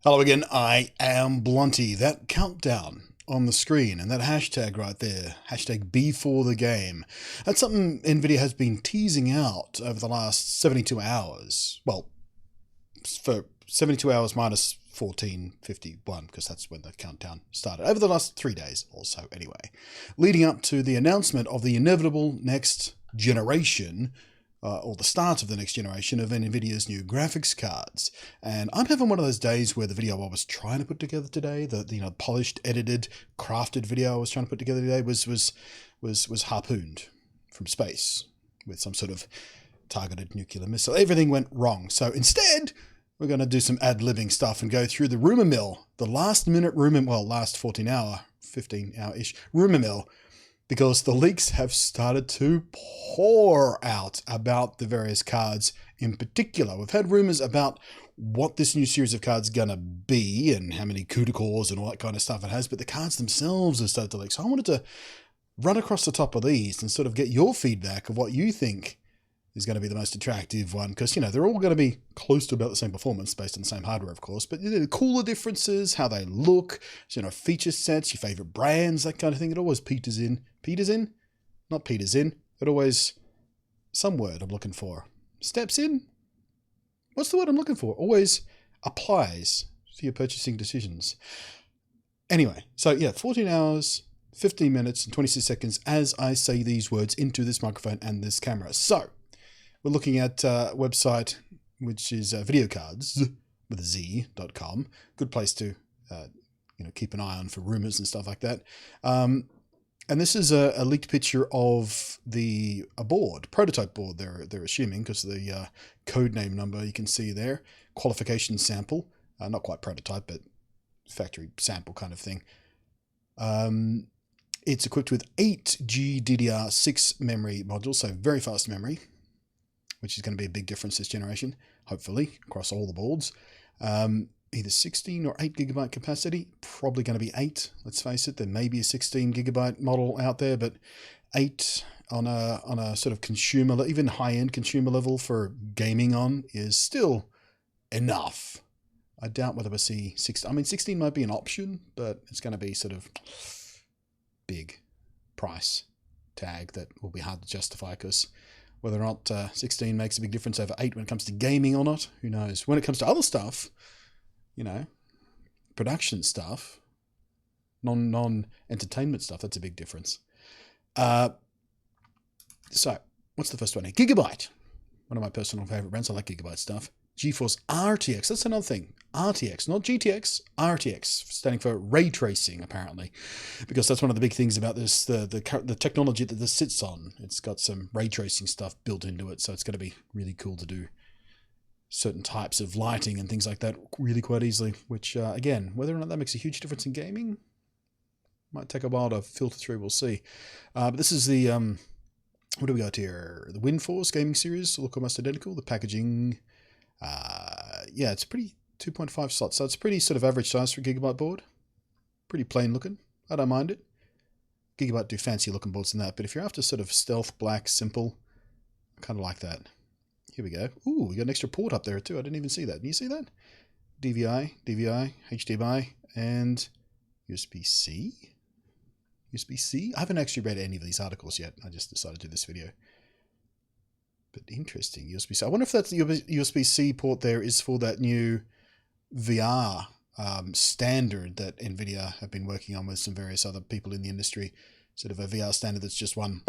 Hello again, I am Blunty. That countdown on the screen and that hashtag right there, hashtag before the game, that's something Nvidia has been teasing out over the last 72 hours. Well, for 72 hours minus 1451, because that's when the countdown started. Over the last 3 days or so, anyway. Leading up to the announcement of the inevitable next generation or the start of the next generation of Nvidia's new graphics cards. And I'm having one of those days where the video I was trying to put together today, the polished, edited, crafted video I was trying to put together today was harpooned from space with some sort of targeted nuclear missile. Everything went wrong. So instead, we're going to do some ad-libbing stuff and go through the rumor mill, the last minute rumor, well, last 15-hour-ish rumor mill, because the leaks have started to pour out about the various cards in particular. We've had rumors about what this new series of cards is going to be and how many CUDA cores and all that kind of stuff it has, but the cards themselves have started to leak. So I wanted to run across the top of these and sort of get your feedback of what you think is going to be the most attractive one, because, they're all going to be close to about the same performance based on the same hardware, of course, but the cooler differences, how they look, feature sets, your favorite brands, that kind of thing. It always peters in. Peters in? Not peters in. It always, some word I'm looking for. Steps in? What's the word I'm looking for? Always applies to your purchasing decisions. Anyway, so yeah, 14 hours, 15 minutes and 26 seconds as I say these words into this microphone and this camera. So, we're looking at a website which is videocards with a Z.com. Good place to keep an eye on for rumors and stuff like that. And this is a leaked picture of a board, prototype board. They're assuming, because the code name number you can see there, qualification sample, not quite prototype, but factory sample kind of thing. It's equipped with 8 GDDR6 memory modules, so very fast memory, which is going to be a big difference this generation, hopefully, across all the boards. Either 16 or 8 gigabyte capacity, probably going to be 8, let's face it. There may be a 16 gigabyte model out there, but 8 on a sort of consumer, even high-end consumer level for gaming on is still enough. I doubt whether we'll see 16. I mean, 16 might be an option, but it's going to be sort of big price tag that will be hard to justify, because whether or not 16 makes a big difference over 8 when it comes to gaming or not, who knows? When it comes to other stuff, production stuff, non-entertainment stuff, that's a big difference. So, what's the first one here? Gigabyte. One of my personal favorite brands. I like Gigabyte stuff. GeForce RTX. That's another thing. RTX, not GTX. RTX, standing for ray tracing, apparently, because that's one of the big things about this. The technology that this sits on. It's got some ray tracing stuff built into it, so it's going to be really cool to do certain types of lighting and things like that really quite easily. Which, again, whether or not that makes a huge difference in gaming, might take a while to filter through. We'll see. But this is the what do we got here? The WindForce gaming series. Look almost identical. The packaging. Yeah, it's pretty 2.5 slots, so it's pretty sort of average size for a Gigabyte board. Pretty plain looking. I don't mind it. Gigabyte do fancy looking boards than that, but if you're after sort of stealth, black, simple, I kind of like that. Here we go. Ooh, we got an extra port up there too. I didn't even see that. Can you see that? DVI, HDMI, and USB-C. USB-C? I haven't actually read any of these articles yet. I just decided to do this video. But interesting, USB-C. I wonder if that's the USB-C port there is for that new VR standard that Nvidia have been working on with some various other people in the industry. Sort of a VR standard that's just one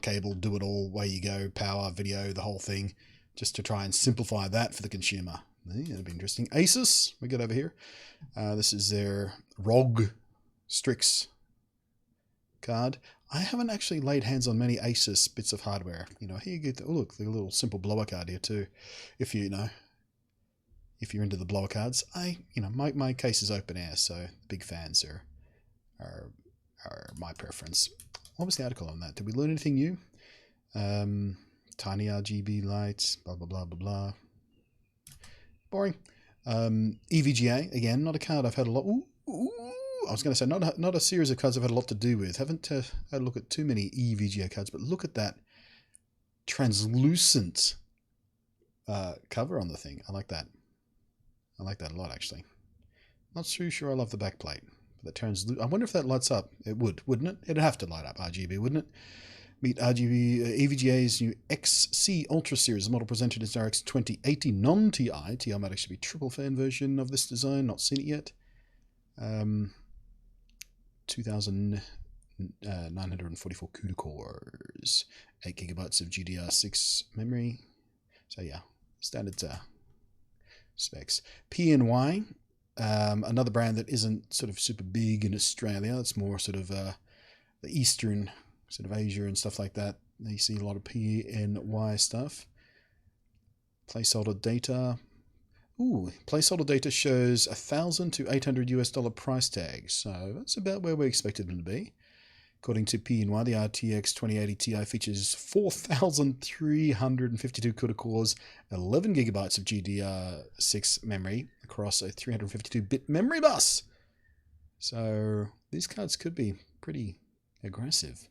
cable, do it all, way you go, power, video, the whole thing, just to try and simplify that for the consumer. Yeah, that'd be interesting. Asus, we got over here. This is their ROG Strix card. I haven't actually laid hands on many Asus bits of hardware. Here you get, oh look, the little simple blower card here too. If you're into the blower cards, my case is open air, so big fans are my preference. What was the article on that? Did we learn anything new? Tiny RGB lights, blah blah blah blah blah. Boring. EVGA again, not a card I've had a lot. Ooh. I was going to say, not a series of cards I've had a lot to do with. Haven't had a look at too many EVGA cards, but look at that translucent cover on the thing. I like that. I like that a lot, actually. Not too sure I love the backplate. But that turns. I wonder if that lights up. It would, wouldn't it? It'd have to light up RGB, wouldn't it? Meet RGB EVGA's new XC Ultra Series. The model presented is RTX 2080 non-TI. TI might actually be triple fan version of this design. Not seen it yet. 2,944 CUDA cores. 8 gigabytes of GDR6 memory. So yeah, standard specs. PNY. Another brand that isn't sort of super big in Australia. It's more sort of the Eastern, sort of Asia and stuff like that. You see a lot of PNY stuff. Placeholder data. Ooh, placeholder data shows $1,000 to $800 price tag. So that's about where we expected them to be. According to PNY, the RTX 2080ti features 4,352 CUDA cores, 11 gigabytes of GDR6 memory across a 352-bit memory bus. So these cards could be pretty aggressive.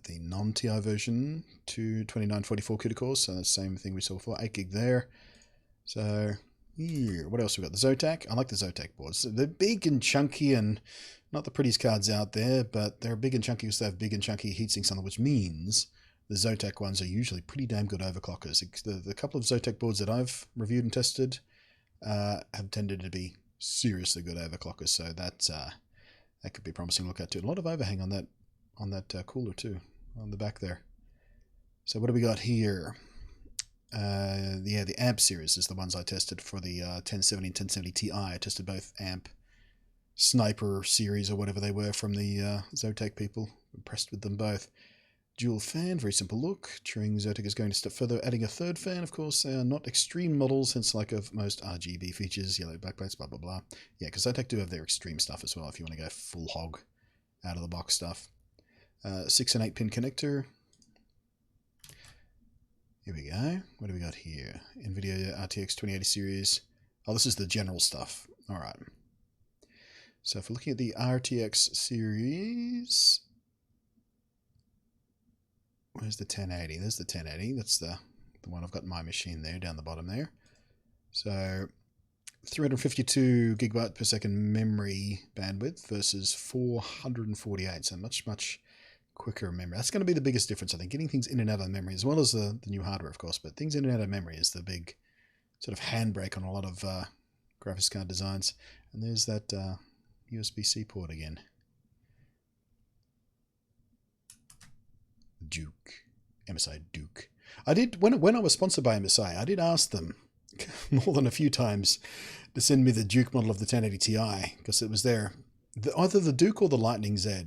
The non-TI version to 2944 CUDA cores, so that's the same thing we saw before, 8 gig there. So here, what else we got? The Zotac. I like the Zotac boards. They're big and chunky and not the prettiest cards out there, but they're big and chunky because they have big and chunky heatsinks on them, which means the Zotac ones are usually pretty damn good overclockers. The couple of Zotac boards that I've reviewed and tested have tended to be seriously good overclockers, so that could be promising to look at too. A lot of overhang on that cooler too, on the back there. So what do we got here? The AMP series is the ones I tested for the 1070 and 1070ti. I tested both AMP Sniper series or whatever they were from the Zotac people. Impressed with them both. Dual fan, very simple look. Turing Zotac is going to step further, adding a third fan. Of course, they are not extreme models, hence like of most RGB features, yellow backplates, blah, blah, blah. Yeah, because Zotac do have their extreme stuff as well if you want to go full hog out of the box stuff. 6 and 8 pin connector. Here we go. What do we got here? Nvidia RTX 2080 series. Oh, this is the general stuff. All right. So if we're looking at the RTX series, where's the 1080? There's the 1080. That's the one I've got in my machine there, down the bottom there. So 352 gigabyte per second memory bandwidth versus 448. So much quicker memory. That's going to be the biggest difference, I think. Getting things in and out of memory, as well as the new hardware, of course, but things in and out of memory is the big sort of handbrake on a lot of graphics card designs. And there's that USB-C port again. Duke. MSI Duke. I did, when I was sponsored by MSI, I did ask them more than a few times to send me the Duke model of the 1080 Ti, because it was there. Either the Duke or the Lightning Z.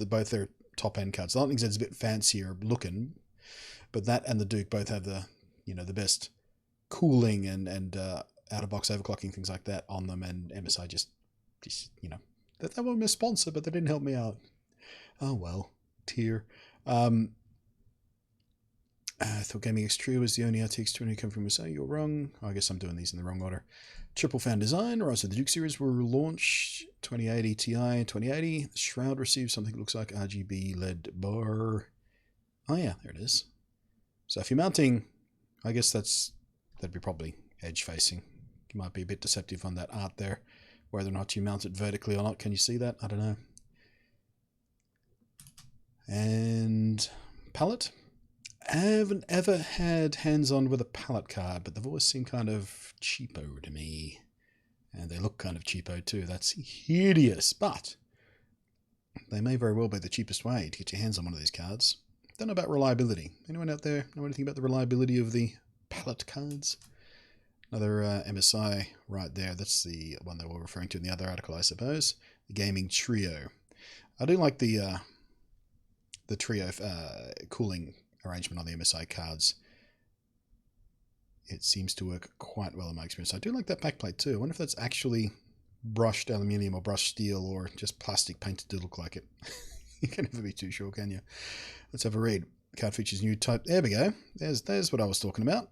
Both their top end cards. The Lightning Z is a bit fancier looking, but that and the Duke both have the the best cooling and out of box overclocking, things like that on them. And MSI just that they were my sponsor, but they didn't help me out. Oh well, tear. I thought Gaming X Trio was the only RTX 20 coming from MSI. You're wrong. I guess I'm doing these in the wrong order. Triple fan design. Right, so the Duke series will launch 2080 Ti 2080. The shroud receives something that looks like RGB LED bar. Oh yeah, there it is. So if you're mounting, I guess that'd be probably edge facing. It might be a bit deceptive on that art there. Whether or not you mount it vertically or not. Can you see that? I don't know. And Palit. I haven't ever had hands-on with a Palit card, but they've always seemed kind of cheapo to me. And they look kind of cheapo too. That's hideous, but they may very well be the cheapest way to get your hands on one of these cards. Don't know about reliability. Anyone out there know anything about the reliability of the Palit cards? Another MSI right there. That's the one they were referring to in the other article, I suppose. The Gaming Trio. I do like the Trio cooling arrangement on the MSI cards. It seems to work quite well in my experience. I do like that backplate too. I wonder if that's actually brushed aluminium or brushed steel or just plastic painted to look like it. You can never be too sure, can you? Let's have a read. Card features new type. There we go. There's what I was talking about.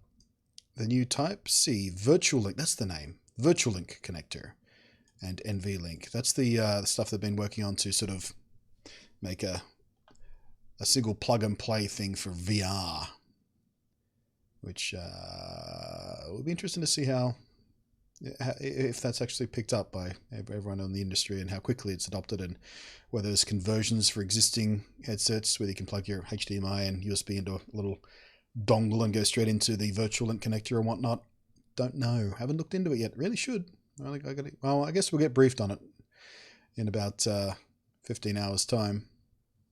The new Type C Virtual Link. That's the name. Virtual Link connector and NV Link. That's the stuff they've been working on to sort of make a single plug and play thing for VR. which will be interesting to see how if that's actually picked up by everyone in the industry and how quickly it's adopted, and whether there's conversions for existing headsets where you can plug your HDMI and USB into a little dongle and go straight into the virtual link connector and whatnot. Don't know. Haven't looked into it yet. Really should. Well, I guess we'll get briefed on it in about 15 hours time.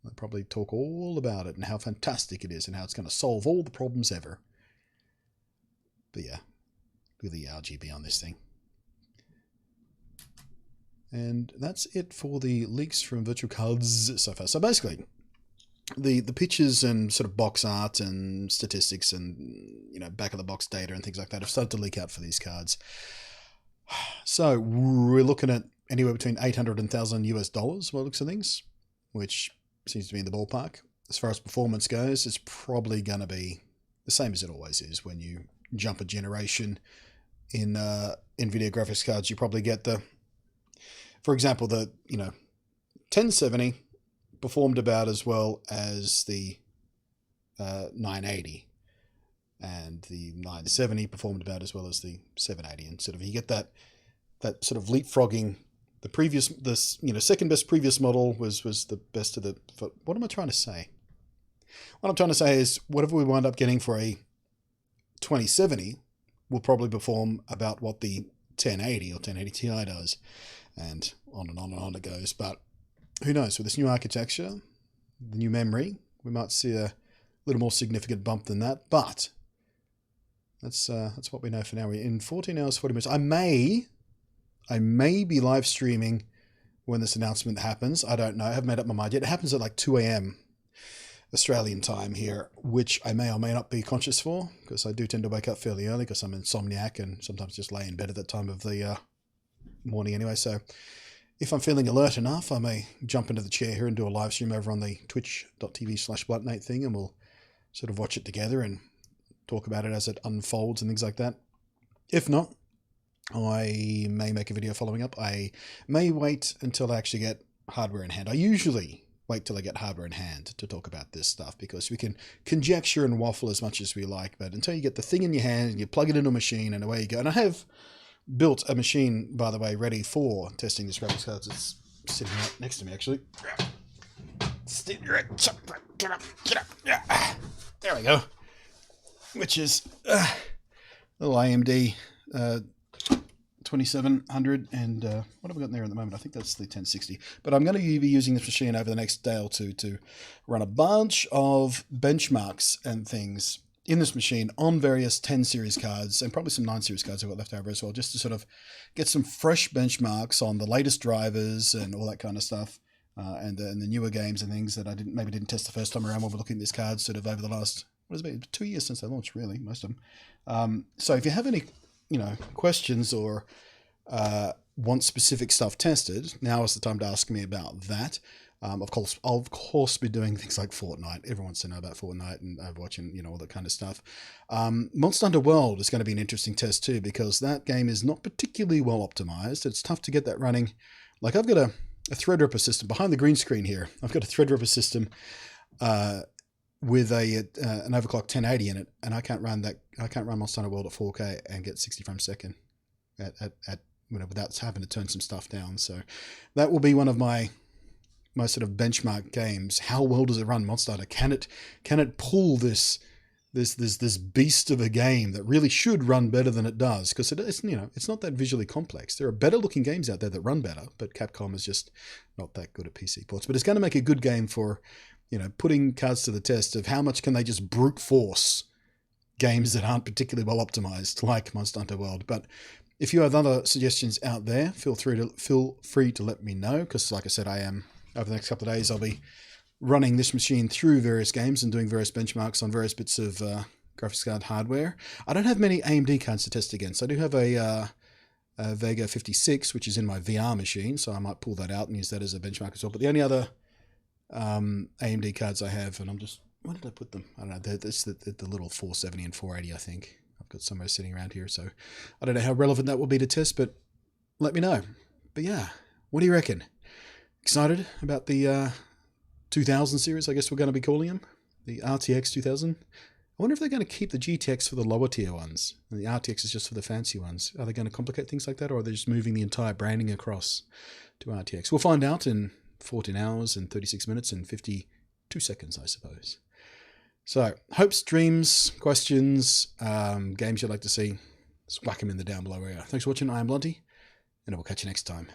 I'll probably talk all about it and how fantastic it is and how it's going to solve all the problems ever. But yeah, look at the RGB on this thing. And that's it for the leaks from virtual cards so far. So basically, the pictures and sort of box art and statistics and, you know, back of the box data and things like that have started to leak out for these cards. So we're looking at anywhere between $800 and $1,000 by the looks of things, which seems to be in the ballpark. As far as performance goes, it's probably going to be the same as it always is when you jump a generation in NVIDIA graphics cards. You probably get the, for example, the 1070 performed about as well as the 980, and the 970 performed about as well as the 780, and sort of you get that sort of leapfrogging. The previous, second best previous model was the best of the. What am I trying to say? What I'm trying to say is whatever we wind up getting for a 2070 will probably perform about what the 1080 or 1080ti does, and on and on and on it goes. But who knows? With this new architecture, the new memory, we might see a little more significant bump than that. But that's what we know for now. We're in 14 hours 40 minutes. I may be live streaming when this announcement happens. I don't know. I haven't made up my mind yet. It happens at like 2 a.m. Australian time here, which I may or may not be conscious for, because I do tend to wake up fairly early because I'm insomniac and sometimes just lay in bed at that time of the morning anyway. So if I'm feeling alert enough, I may jump into the chair here and do a live stream over on the twitch.tv/Blunty thing, and we'll sort of watch it together and talk about it as it unfolds and things like that. If not, I may make a video following up. I may wait until I actually get hardware in hand. I usually wait till I get hardware in hand to talk about this stuff, because we can conjecture and waffle as much as we like, but until you get the thing in your hand and you plug it into a machine and away you go. And I have built a machine, by the way, ready for testing this graphics card. It's sitting right next to me, actually. Get up. Yeah. There we go. Which is a little AMD 2700, and what have we got in there at the moment? I think that's the 1060. But I'm going to be using this machine over the next day or two to run a bunch of benchmarks and things in this machine on various 10 series cards, and probably some 9 series cards I've got left over as well, just to sort of get some fresh benchmarks on the latest drivers and all that kind of stuff, and the newer games and things that I maybe didn't test the first time around when we're looking at this card sort of over the last, what has it been, 2 years since they launched, really, most of them. So if you have any questions or want specific stuff tested, now is the time to ask me about that. Of course, I'll be doing things like Fortnite. Everyone wants to know about Fortnite and Overwatch and all that kind of stuff. Monster Hunter World is going to be an interesting test too, because that game is not particularly well optimized. It's tough to get that running. Like, I've got a Threadripper system behind the green screen here. I've got a Threadripper system with an overclock 1080 in it, and I can't run Monster Hunter World at 4K and get 60 frames a second without having to turn some stuff down. So that will be one of my sort of benchmark games. How well does it run Monster Hunter? Can it pull this beast of a game that really should run better than it does? Because it's not that visually complex. There are better looking games out there that run better, but Capcom is just not that good at PC ports. But it's going to make a good game for putting cards to the test of how much can they just brute force games that aren't particularly well optimized, like Monster Hunter World. But if you have other suggestions out there, feel free to let me know, because like I said, I am, over the next couple of days, I'll be running this machine through various games and doing various benchmarks on various bits of graphics card hardware. I don't have many AMD cards to test against. I do have a Vega 56, which is in my VR machine, so I might pull that out and use that as a benchmark as well. But the only other AMD cards I have, and I'm just, where did I put them? I don't know. It's the little 470 and 480, I think. I've got somewhere sitting around here, so I don't know how relevant that will be to test, but let me know. But yeah, what do you reckon? Excited about the 2000 series, I guess we're going to be calling them? The RTX 2000? I wonder if they're going to keep the GTX for the lower tier ones, and the RTX is just for the fancy ones. Are they going to complicate things like that, or are they just moving the entire branding across to RTX? We'll find out in 14 hours and 36 minutes and 52 seconds, I suppose. So, hopes, dreams, questions, games you'd like to see, just whack them in the down below area. Thanks for watching. I am Blunty, and I will catch you next time.